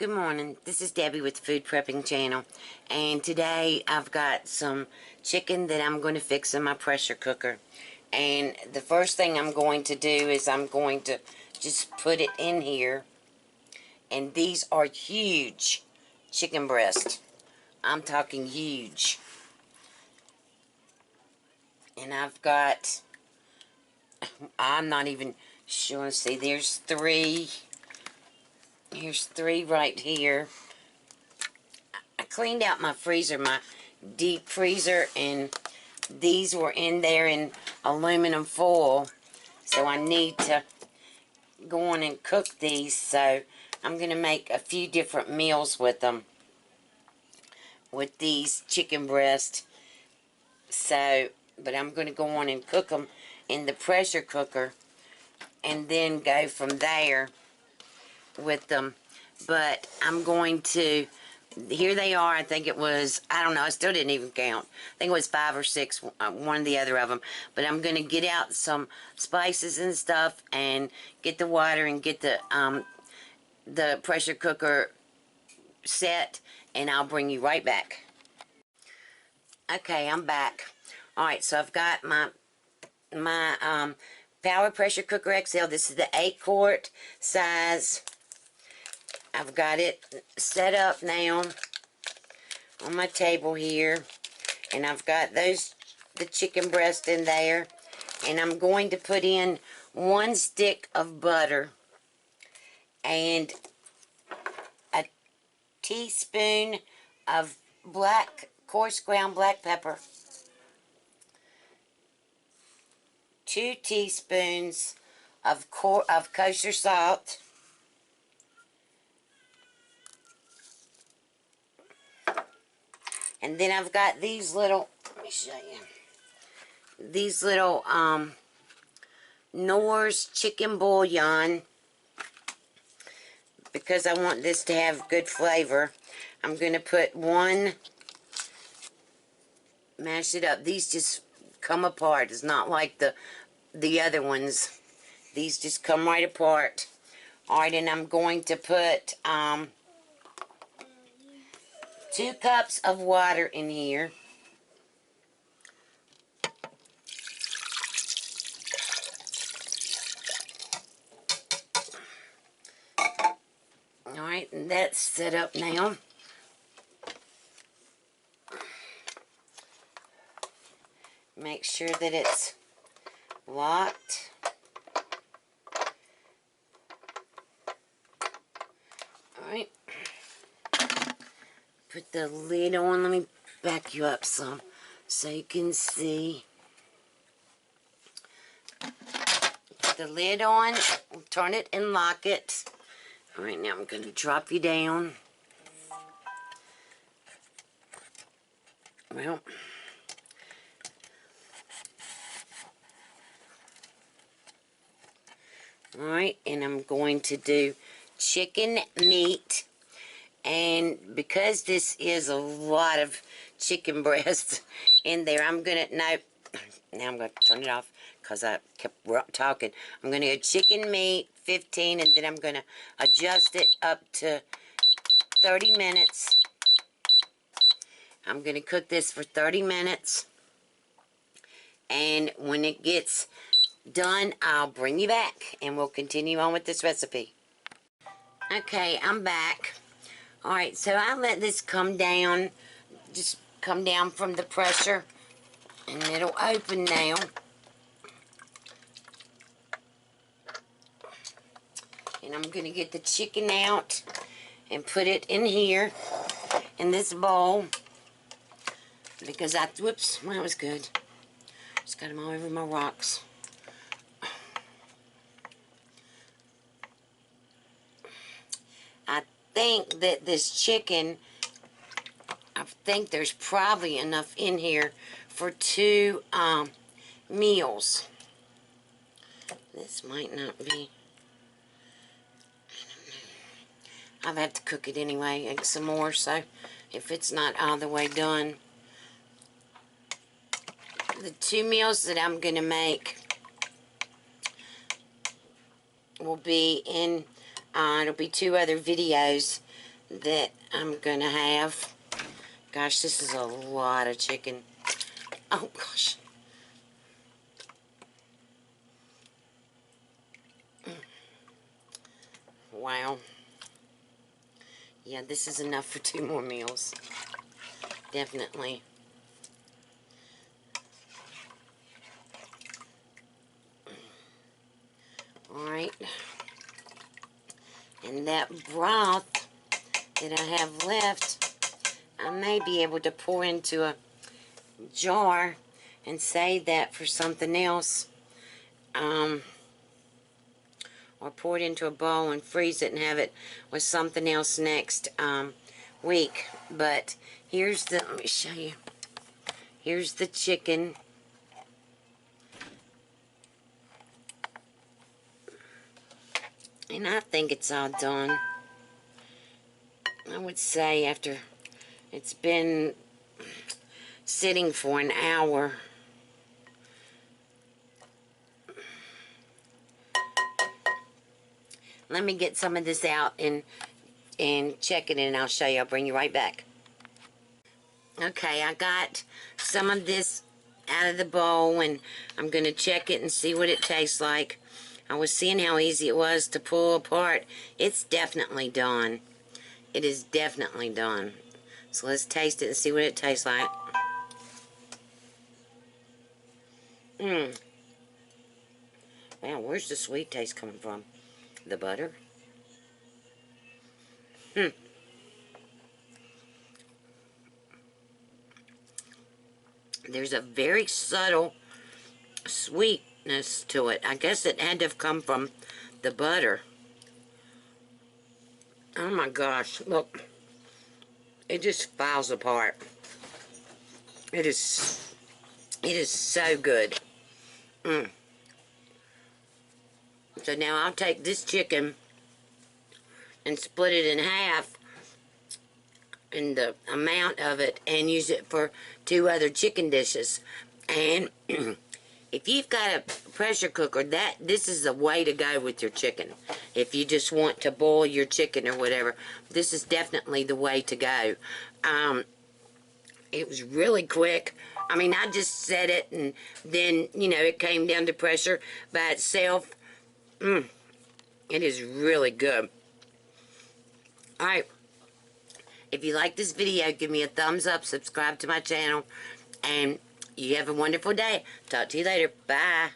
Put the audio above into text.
Good morning. This is Debbie with the Food Prepping channel, and today I've got some chicken that I'm going to fix in my pressure cooker. And the first thing I'm going to do is I'm going to just put it in here. And these are huge chicken breasts. I'm talking huge. And I've got, I'm not even sure. See, there's three. Here's three right here. I cleaned out my freezer, my deep freezer, and these were in there in aluminum foil. So I need to go on and cook these. So I'm going to make a few different meals with them, with these chicken breasts. So, but I'm going to go on and cook them in the pressure cooker and then go from there with them. But I'm going to, here they are. I think it was, I don't know, I still didn't even count. I think it was 5 or 6, one or the other of them. But I'm going to get out some spices and stuff and get the water and get the pressure cooker set, and I'll bring you right back. Okay, I'm back. Alright, so I've got my Power Pressure Cooker XL. This is the 8 quart size. I've got it set up now on my table here, and I've got the chicken breast in there, and I'm going to put in 1 stick of butter and a teaspoon of coarse ground black pepper, 2 teaspoons of kosher salt, and then I've got these little, let me show you, these little Knorr's chicken bouillon, because I want this to have good flavor. I'm going to put 1, mash it up. These just come apart. It's not like the other ones. These just come right apart. Alright, and I'm going to put 2 cups of water in here. Alright, and that's set up now. Make sure that it's locked. Alright. Put the lid on. Let me back you up some so you can see. Put the lid on. Turn it and lock it. Alright, now I'm going to drop you down. Well, alright, and I'm going to do chicken meat. And because this is a lot of chicken breast in there, I'm going to, now I'm going to turn it off because I kept talking. I'm going to go chicken meat, 15, and then I'm going to adjust it up to 30 minutes. I'm going to cook this for 30 minutes. And when it gets done, I'll bring you back and we'll continue on with this recipe. Okay, I'm back. Alright, so I let this come down, just come down from the pressure, and it'll open now. And I'm going to get the chicken out and put it in here, in this bowl, because whoops, that was good. Just got them all over my rocks. I think that this chicken, I think there's probably enough in here for 2 meals. This might not be, I don't know. I'll have to cook it anyway and some more, so if it's not all the way done. The 2 meals that I'm going to make will be in, it'll be 2 other videos that I'm gonna have. Gosh, this is a lot of chicken. Oh gosh. Wow. Yeah, this is enough for 2 more meals. Definitely. Alright. And that broth that I have left, I may be able to pour into a jar and save that for something else. Or pour it into a bowl and freeze it and have it with something else next week. But here's the, let me show you. Here's the chicken. And I think it's all done. I would say after it's been sitting for an hour. Let me get some of this out and check it, and I'll show you. I'll bring you right back. Okay, I got some of this out of the bowl, and I'm going to check it and see what it tastes like. I was seeing how easy it was to pull apart. It's definitely done. It is definitely done. So let's taste it and see what it tastes like. Wow, where's the sweet taste coming from? The butter? There's a very subtle sweetness to it. I guess it had to have come from the butter. Oh my gosh, look. It just falls apart. It is so good. So now I'll take this chicken and split it in half in the amount of it and use it for 2 other chicken dishes. And if you've got a pressure cooker, this is the way to go with your chicken. If you just want to boil your chicken or whatever, this is definitely the way to go. It was really quick. I mean, I just set it and then, you know, it came down to pressure by itself. It is really good. Alright. If you like this video, give me a thumbs up, subscribe to my channel, and you have a wonderful day. Talk to you later. Bye.